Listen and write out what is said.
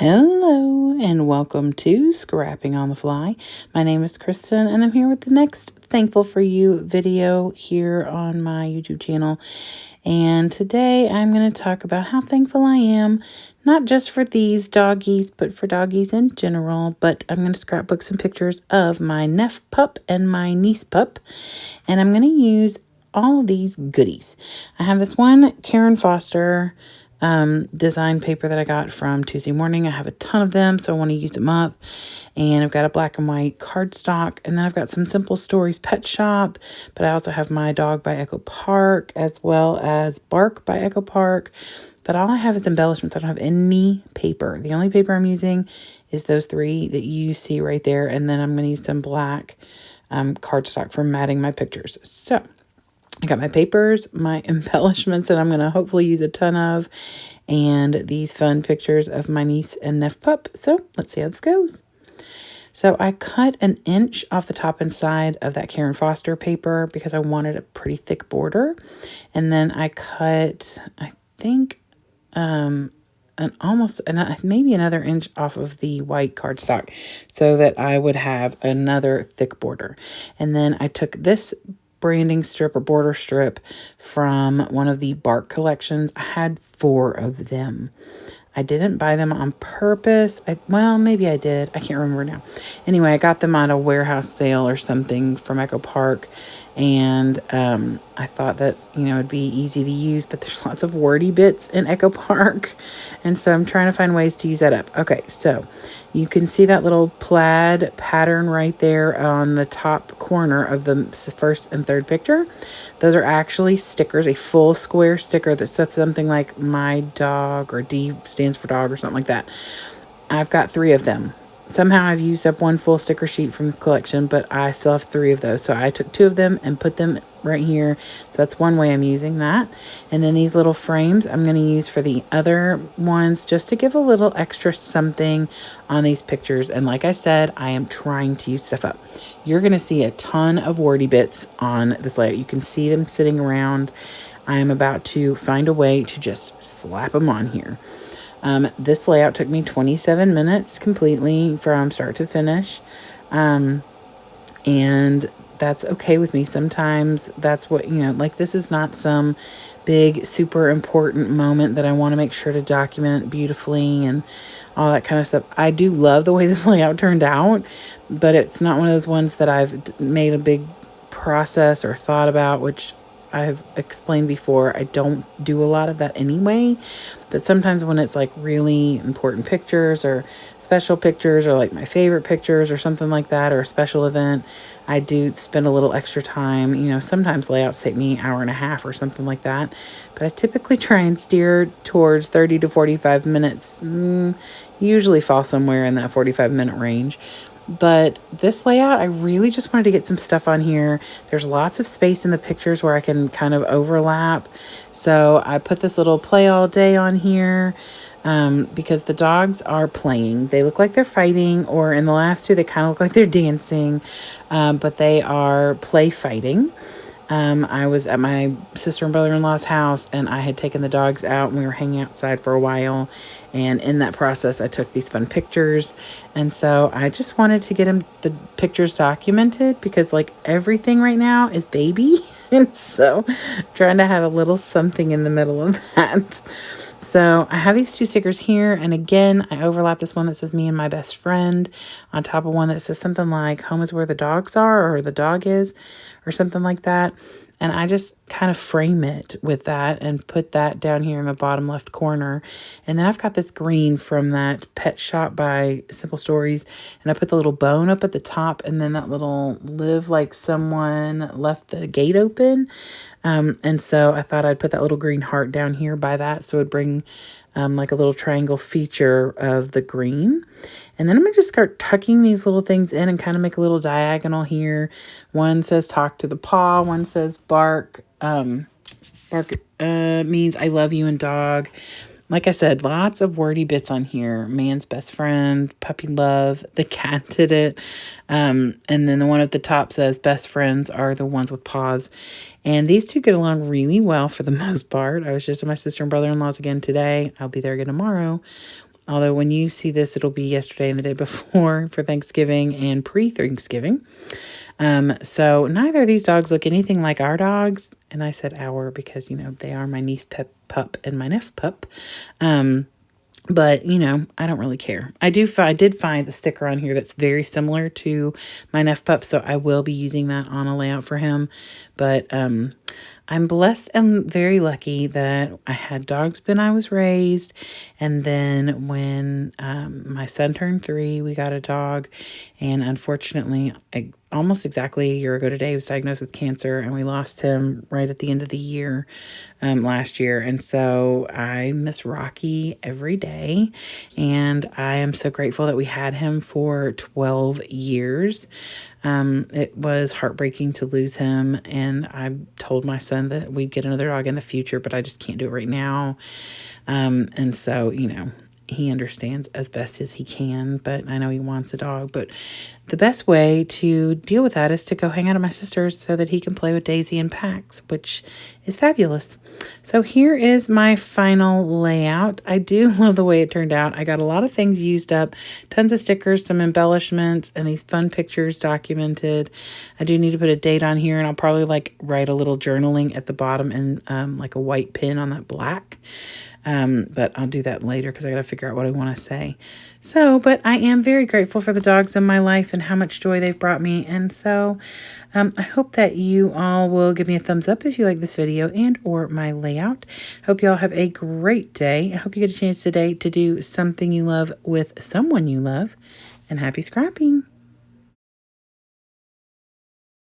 Hello and welcome to Scrapping on the Fly. My name is Kristen and I'm here with the next Thankful for You video here on my YouTube channel. And today I'm going to talk about how thankful I am, not just for these doggies, but for doggies in general. But I'm going to scrapbook some pictures of my nephew pup and my niece pup. And I'm going to use all of these goodies. I have this one Karen Foster design paper that I got from Tuesday Morning. I have a ton of them, so I want to use them up. And I've got a black and white cardstock, and then I've got some Simple Stories Pet Shop, but I also have My Dog by Echo Park, as well as Bark by Echo Park. But all I have is embellishments. I don't have any paper. The only paper I'm using is those three that you see right there, and then I'm going to use some black cardstock for matting my pictures. So I got my papers, my embellishments that I'm going to hopefully use a ton of, and these fun pictures of my niece and nephew pup. So let's see how this goes. So I cut 1 inch off the top and side of that Karen Foster paper because I wanted a pretty thick border. And then I cut, I think, maybe another inch off of the white cardstock so that I would have another thick border. And then I took this branding strip or border strip from one of the Bark collections. I had 4 of them. I didn't buy them on purpose. Well, maybe I did. I can't remember now. Anyway, I got them at a warehouse sale or something from Echo Park. And I thought that, it'd be easy to use, but there's lots of wordy bits in Echo Park. And so I'm trying to find ways to use that up. Okay, so you can see that little plaid pattern right there on the top corner of the first and third picture. Those are actually stickers, a full square sticker that says something like My Dog, or D stands for dog or something like that. I've got 3 of them. Somehow I've used up 1 full sticker sheet from this collection, but I still have 3 of those. So I took 2 of them and put them right here. So that's one way I'm using that. And then these little frames I'm going to use for the other ones just to give a little extra something on these pictures. And like I said, I am trying to use stuff up. You're going to see a ton of wordy bits on this layout. You can see them sitting around. I'm about to find a way to just slap them on here. This layout took me 27 minutes completely from start to finish. And that's okay with me. Sometimes that's what, like this is not some big, super important moment that I want to make sure to document beautifully and all that kind of stuff. I do love the way this layout turned out, but it's not one of those ones that I've made a big process or thought about, which I've explained before. I don't do a lot of that anyway, but sometimes when it's like really important pictures or special pictures or like my favorite pictures or something like that, or a special event, I do spend a little extra time. Sometimes layouts take me 1.5 hours or something like that, but I typically try and steer towards 30 to 45 minutes. Usually fall somewhere in that 45-minute range. But this layout, I really just wanted to get some stuff on here. There's lots of space in the pictures where I can kind of overlap. So I put this little play all day on here because the dogs are playing. They look like they're fighting, or in the last 2, they kind of look like they're dancing, but they are play fighting. I was at my sister and brother-in-law's house, and I had taken the dogs out, and we were hanging outside for a while. And in that process, I took these fun pictures. And so I just wanted to get the pictures documented because like everything right now is baby. And so I'm trying to have a little something in the middle of that. So I have these 2 stickers here. And again, I overlap this one that says me and my best friend on top of one that says something like home is where the dogs are, or the dog is, or something like that. And I just kind of frame it with that and put that down here in the bottom left corner. And then I've got this green from that pet shop by Simple Stories. And I put the little bone up at the top, and then that little live like someone left the gate open. And so I thought I'd put that little green heart down here by that, so it would bring like a little triangle feature of the green. And then I'm going to just start tucking these little things in and kind of make a little diagonal here. One says talk to the paw. One says bark. Bark means I love you and dog. Like I said, lots of wordy bits on here. Man's best friend, puppy love, the cat did it. And then the one at the top says best friends are the ones with paws. And these 2 get along really well for the most part. I was just at my sister and brother-in-law's again today. I'll be there again tomorrow. Although when you see this, it'll be yesterday and the day before for Thanksgiving and pre-Thanksgiving. So neither of these dogs look anything like our dogs. And I said our because, you know, they are my niece pup and my nephew pup. But, you know, I don't really care. I did find a sticker on here that's very similar to my Neff pup, so I will be using that on a layout for him. But I'm blessed and very lucky that I had dogs when I was raised. And then when my son turned 3, we got a dog. And unfortunately, almost exactly a year ago today, he was diagnosed with cancer, and we lost him right at the end of the year last year. And so I miss Rocky every day. And I am so grateful that we had him for 12 years. It was heartbreaking to lose him, and I told my son that we'd get another dog in the future, but I just can't do it right now. And so, you know, he understands as best as he can, but I know he wants a dog. But the best way to deal with that is to go hang out at my sister's so that he can play with Daisy and Pax, which is fabulous. So here is my final layout. I do love the way it turned out. I got a lot of things used up, tons of stickers, some embellishments, and these fun pictures documented. I do need to put a date on here, and I'll probably like write a little journaling at the bottom and like a white pin on that black. But I'll do that later because I got to figure out what I want to say. So, but I am very grateful for the dogs in my life and how much joy they've brought me. And so I hope that you all will give me a thumbs up if you like this video and or my layout. Hope you all have a great day. I hope you get a chance today to do something you love with someone you love. And happy scrapping.